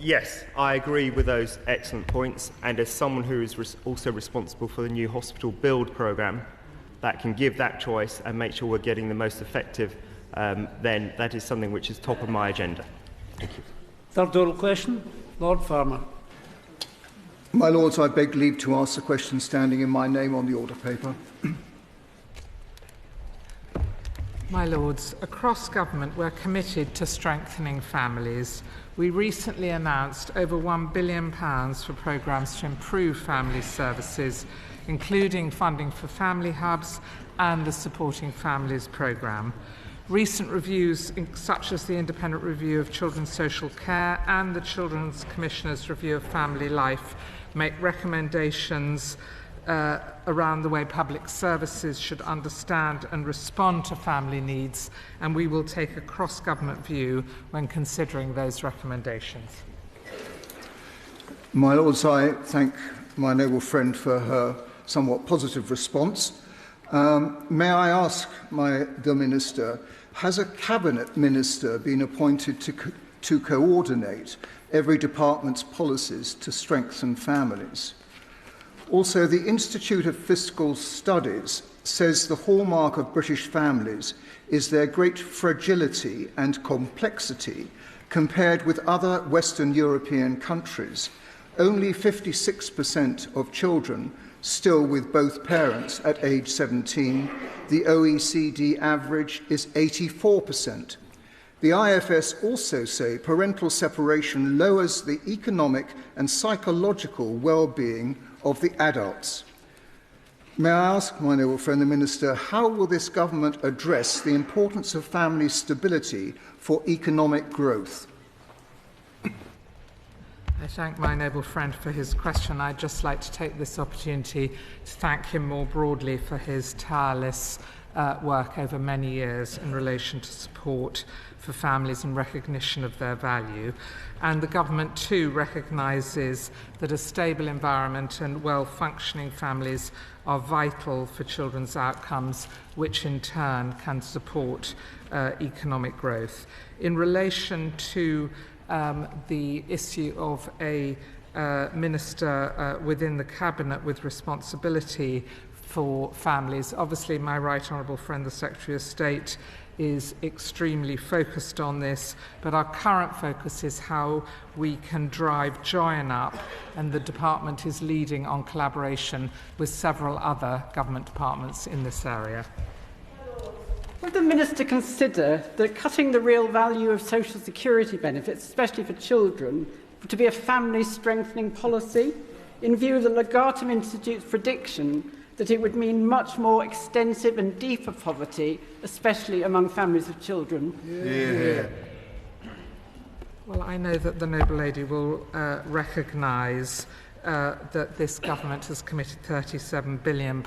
Yes, I agree with those excellent points, and as someone who is also responsible for the new hospital build programme that can give that choice and make sure we're getting the most effective, then that is something which is top of my agenda. Thank you. Third oral question, Lord Farmer. My Lords, I beg leave to ask the question standing in my name on the order paper. My Lords, across government we're committed to strengthening families. We recently announced over £1 billion for programmes to improve family services, including funding for family hubs and the Supporting Families programme. Recent reviews, such as the Independent Review of Children's Social Care and the Children's Commissioner's Review of Family Life, make recommendations around the way public services should understand and respond to family needs, and we will take a cross-government view when considering those recommendations. My Lords, I thank my noble friend for her somewhat positive response. May I ask the Minister, has a Cabinet Minister been appointed to coordinate every department's policies to strengthen families? Also, the Institute of Fiscal Studies says the hallmark of British families is their great fragility and complexity compared with other Western European countries. Only 56% of children still with both parents at age 17. The OECD average is 84%. The IFS also say parental separation lowers the economic and psychological well-being of the adults. May I ask my noble friend the Minister, how will this government address the importance of family stability for economic growth? I thank my noble friend for his question. I'd just like to take this opportunity to thank him more broadly for his tireless work over many years in relation to support for families and recognition of their value. And the government too recognises that a stable environment and well-functioning families are vital for children's outcomes, which in turn can support economic growth. In relation to the issue of a minister within the Cabinet with responsibility for families, obviously my right honourable friend the Secretary of State is extremely focused on this, but our current focus is how we can drive Join Up, and the department is leading on collaboration with several other government departments in this area. Will the Minister consider that cutting the real value of social security benefits, especially for children, to be a family strengthening policy, in view of the Legatum Institute's prediction that it would mean much more extensive and deeper poverty, especially among families of children? Yeah. Well, I know that the noble lady will recognise that this government has committed £37 billion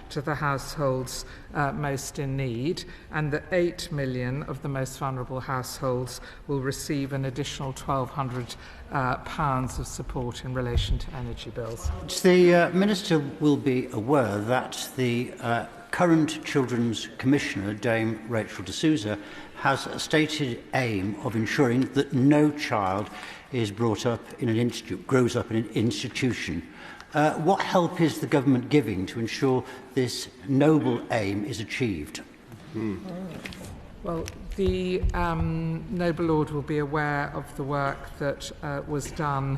to the households most in need, and that 8 million of the most vulnerable households will receive an additional £1,200 of support in relation to energy bills. The Minister will be aware that the current Children's Commissioner, Dame Rachel de Souza, has a stated aim of ensuring that no child is brought up in an institute, grows up in an institution. What help is the government giving to ensure this noble aim is achieved? Well, the noble lord will be aware of the work that was done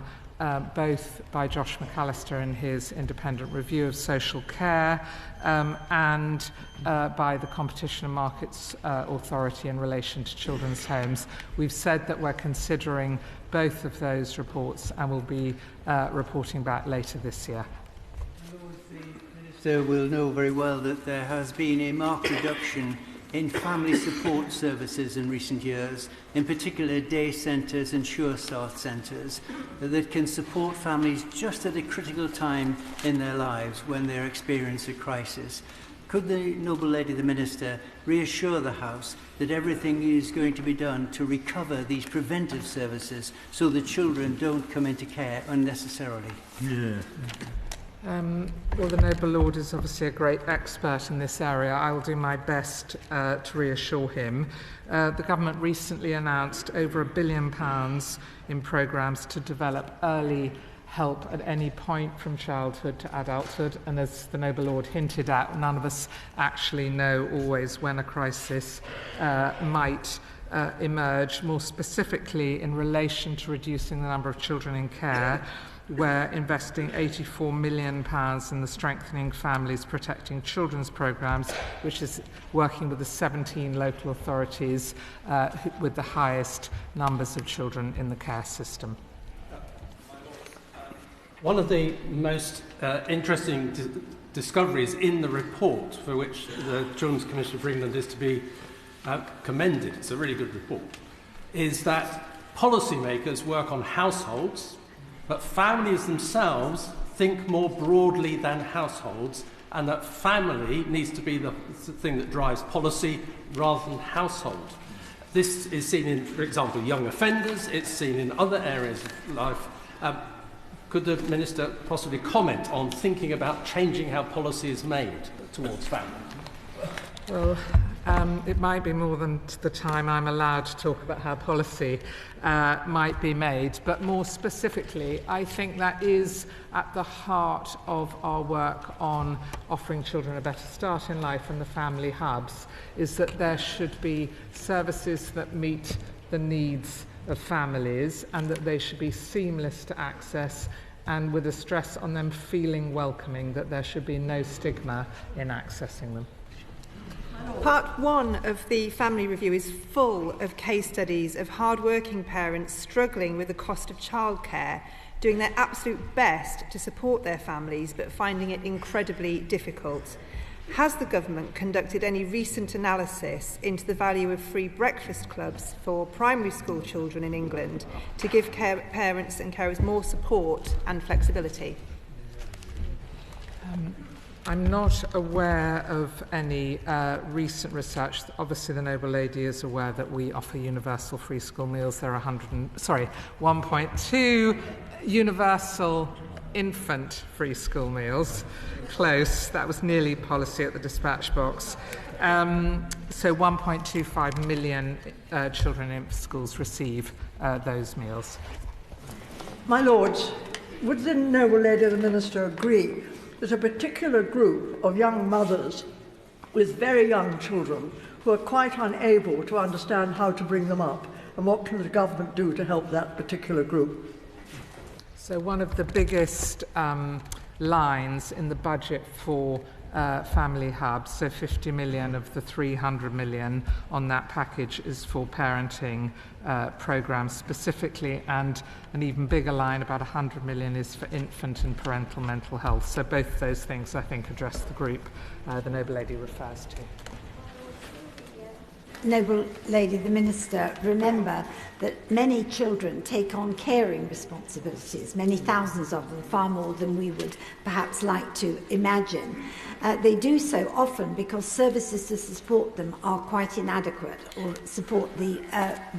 both by Josh McAllister in his independent review of social care and by the Competition and Markets Authority in relation to children's homes. We've said that we're considering both of those reports and will be reporting back later this year. The Minister will know very well that there has been a marked reduction in family support services in recent years, in particular day centres and Sure Start centres, that can support families just at a critical time in their lives when they experience a crisis. Could the noble lady, the Minister, reassure the House that everything is going to be done to recover these preventive services so that children don't come into care unnecessarily? Well, the Noble Lord is obviously a great expert in this area. I will do my best to reassure him. The government recently announced over £1 billion in programmes to develop early help at any point from childhood to adulthood, and as the Noble Lord hinted at, none of us actually know always when a crisis might emerge. More specifically, in relation to reducing the number of children in care, we're investing £84 million in the Strengthening Families Protecting Children's programmes, which is working with the 17 local authorities with the highest numbers of children in the care system. One of the most interesting discoveries in the report, for which the Children's Commission for England is to be commended, it's a really good report, is that policymakers work on households, but families themselves think more broadly than households, and that family needs to be the thing that drives policy rather than household. This is seen in, for example, young offenders. It's seen in other areas of life. Could the Minister possibly comment on thinking about changing how policy is made towards family? Well, it might be more than the time I'm allowed to talk about how policy might be made, but more specifically, I think that is at the heart of our work on offering children a better start in life and the family hubs, is that there should be services that meet the needs of families and that they should be seamless to access, and with a stress on them feeling welcoming, that there should be no stigma in accessing them. Part 1 of the family review is full of case studies of hard-working parents struggling with the cost of childcare, doing their absolute best to support their families but finding it incredibly difficult. Has the government conducted any recent analysis into the value of free breakfast clubs for primary school children in England to give parents and carers more support and flexibility? I'm not aware of any recent research. Obviously, the Noble Lady is aware that we offer universal free school meals. There are 1.2 universal infant free school meals. Close. That was nearly policy at the dispatch box. So 1.25 million children in schools receive those meals. My Lords, would the Noble Lady of the Minister agree that a particular group of young mothers with very young children who are quite unable to understand how to bring them up, and what can the government do to help that particular group? So one of the biggest lines in the budget for family hubs, so 50 million of the 300 million on that package is for parenting programmes specifically, and an even bigger line, about 100 million, is for infant and parental mental health. So both of those things, I think, address the group the Noble Lady refers to. Noble Lady, the Minister, remember that many children take on caring responsibilities, many thousands of them, far more than we would perhaps like to imagine. They do so often because services to support them are quite inadequate, or support the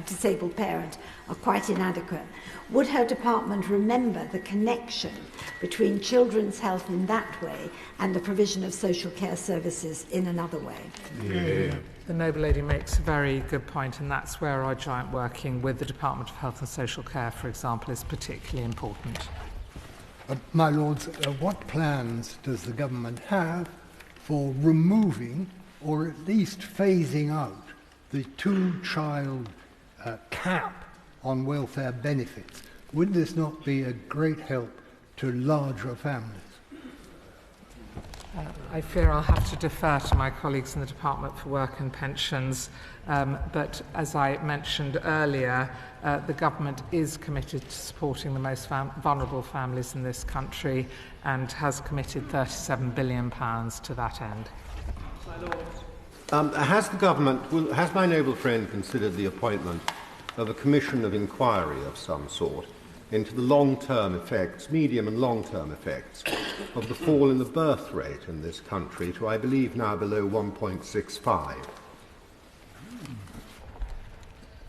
disabled parent are quite inadequate. Would her department remember the connection between children's health in that way and the provision of social care services in another way? Yeah. The Noble Lady makes a very good point, and that's where our joint working with the Department of Health and Social Care, for example, is particularly important. My Lords, what plans does the government have for removing, or at least phasing out, the two-child cap on welfare benefits? Would this not be a great help to larger families? I fear I'll have to defer to my colleagues in the Department for Work and Pensions, but as I mentioned earlier, the government is committed to supporting the most vulnerable families in this country and has committed £37 billion to that end. Has my noble friend considered the appointment of a commission of inquiry of some sort into the long-term effects, medium and long-term effects, of the fall in the birth rate in this country to, I believe, now below 1.65?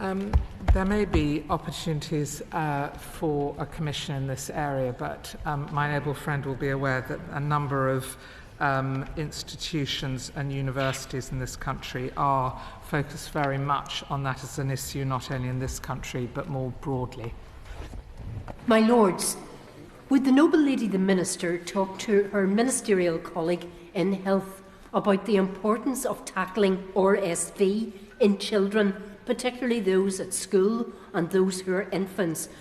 There may be opportunities for a commission in this area, but my noble friend will be aware that a number of institutions and universities in this country are focused very much on that as an issue, not only in this country, but more broadly. My Lords, would the noble lady the Minister talk to her ministerial colleague in health about the importance of tackling RSV in children, particularly those at school and those who are infants,